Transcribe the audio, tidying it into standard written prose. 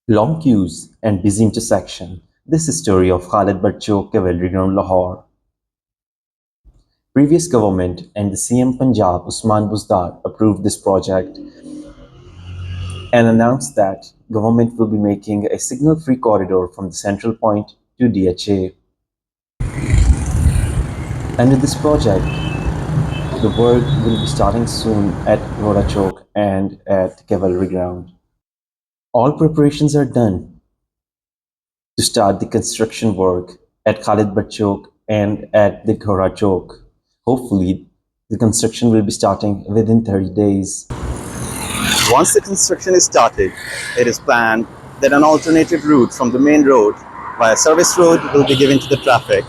Long queues and busy intersection. This is story of Khalid Butt Chowk, Cavalry Ground, Lahore. Previous government and the CM Punjab Usman Buzdar approved this project and announced that government will be making a signal-free corridor from the central point to DHA. Under this project, the work will be starting soon at Ghora Chowk and at Cavalry Ground. All preparations are done to start the construction work at Khalid Butt Chowk and at the Ghora Chowk. Hopefully, the construction will be starting within 30 days. Once the construction is started, it is planned that an alternative route from the main road via service road will be given to the traffic